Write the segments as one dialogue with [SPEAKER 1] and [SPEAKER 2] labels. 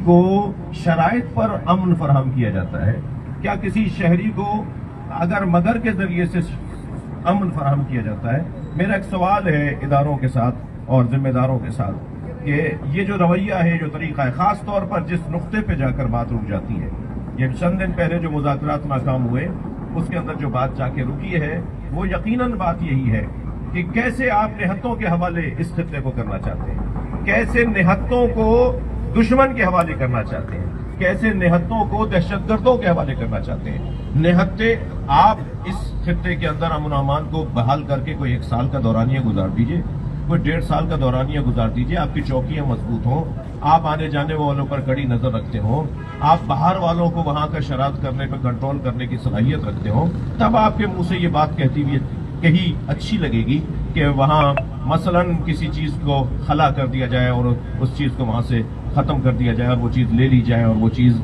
[SPEAKER 1] کو شرائط پر امن فراہم کیا جاتا ہے؟ کیا کسی شہری کو اگر مگر کے ذریعے سے امن فراہم کیا جاتا ہے؟ میرا ایک سوال ہے اداروں کے ساتھ اور ذمہ داروں کے ساتھ کہ یہ جو رویہ ہے، جو طریقہ ہے، خاص طور پر جس نقطے پہ جا کر بات رک جاتی ہے، یہ چند دن پہلے جو مذاکرات ناکام ہوئے اس کے اندر جو بات جا کے رکی ہے، وہ یقیناً بات یہی ہے کہ کیسے آپ نہتوں کے حوالے اس خطے کو کرنا چاہتے ہیں، کیسے نہتوں کو دشمن کے حوالے کرنا چاہتے ہیں، کیسے نہتوں کو دہشت گردوں کے حوالے کرنا چاہتے ہیں۔ نہتے آپ اس خطے کے اندر امن و امان کو بحال کر کے کوئی 1 سال کا دورانیہ گزار دیجئے، کوئی 1.5 سال کا دورانیہ گزار دیجئے، آپ کی چوکیاں مضبوط ہوں، آپ آنے جانے والوں پر کڑی نظر رکھتے ہوں، آپ باہر والوں کو وہاں کا شرارت کرنے پہ کنٹرول کرنے کی صلاحیت رکھتے ہوں، تب آپ کے منہ سے یہ بات کہی اچھی لگے گی کہ وہاں مثلاً کسی چیز کو خلا کر دیا جائے اور اس چیز کو وہاں سے ختم کر دیا جائے اور وہ چیز لے لی جائے اور وہ چیز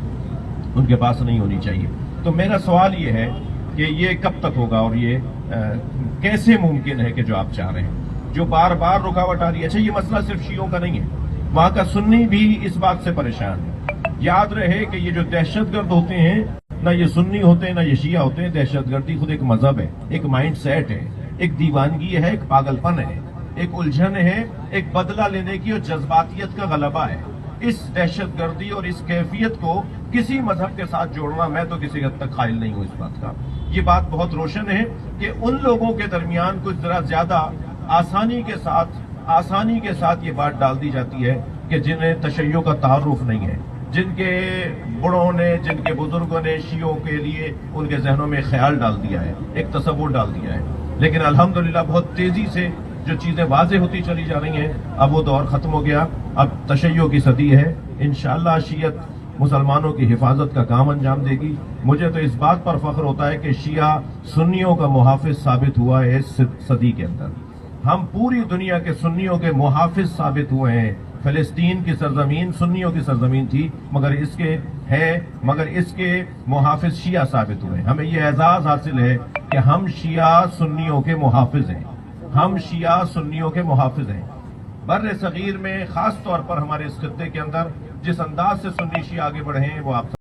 [SPEAKER 1] ان کے پاس نہیں ہونی چاہیے۔ تو میرا سوال یہ ہے کہ یہ کب تک ہوگا اور یہ کیسے ممکن ہے کہ جو آپ چاہ رہے ہیں، جو بار بار رکاوٹ آ رہی ہے؟ اچھا، یہ مسئلہ صرف شیعوں کا نہیں ہے، وہاں کا سنی بھی اس بات سے پریشان ہے۔ یاد رہے کہ یہ جو دہشت گرد ہوتے ہیں، نہ یہ سنی ہوتے ہیں نہ یہ شیعہ ہوتے ہیں، دہشت گردی خود ایک مذہب ہے، ایک مائنڈ سیٹ ہے، ایک دیوانگی ہے، ایک پاگل پن ہے، ایک الجھن ہے، ایک بدلہ لینے کی اور جذباتیت کا غلبہ ہے۔ اس دہشت گردی اور اس کیفیت کو کسی مذہب کے ساتھ جوڑنا، میں تو کسی حد تک قائل نہیں ہوں اس بات کا۔ یہ بات بہت روشن ہے کہ ان لوگوں کے درمیان کچھ ذرا زیادہ آسانی کے ساتھ یہ بات ڈال دی جاتی ہے کہ جنہیں تشیع کا تعارف نہیں ہے، جن کے بڑوں نے، جن کے بزرگوں نے شیعوں کے لیے ان کے ذہنوں میں خیال ڈال دیا ہے، ایک تصور ڈال دیا ہے۔ لیکن الحمدللہ بہت تیزی سے جو چیزیں واضح ہوتی چلی جا رہی ہیں، اب وہ دور ختم ہو گیا، اب تشیع کی صدی ہے۔ انشاءاللہ شیعت مسلمانوں کی حفاظت کا کام انجام دے گی۔ مجھے تو اس بات پر فخر ہوتا ہے کہ شیعہ سنیوں کا محافظ ثابت ہوا ہے اس صدی کے اندر۔ ہم پوری دنیا کے سنیوں کے محافظ ثابت ہوئے ہیں۔ فلسطین کی سرزمین سنیوں کی سرزمین تھی، مگر اس کے محافظ شیعہ ثابت ہوئے۔ ہمیں یہ اعزاز حاصل ہے کہ ہم شیعہ سنیوں کے محافظ ہیں، ہم شیعہ سنیوں کے محافظ ہیں۔ بر صغیر میں خاص طور پر ہمارے اس خطے کے اندر جس انداز سے سنی شیعہ آگے بڑھے ہیں وہ آپ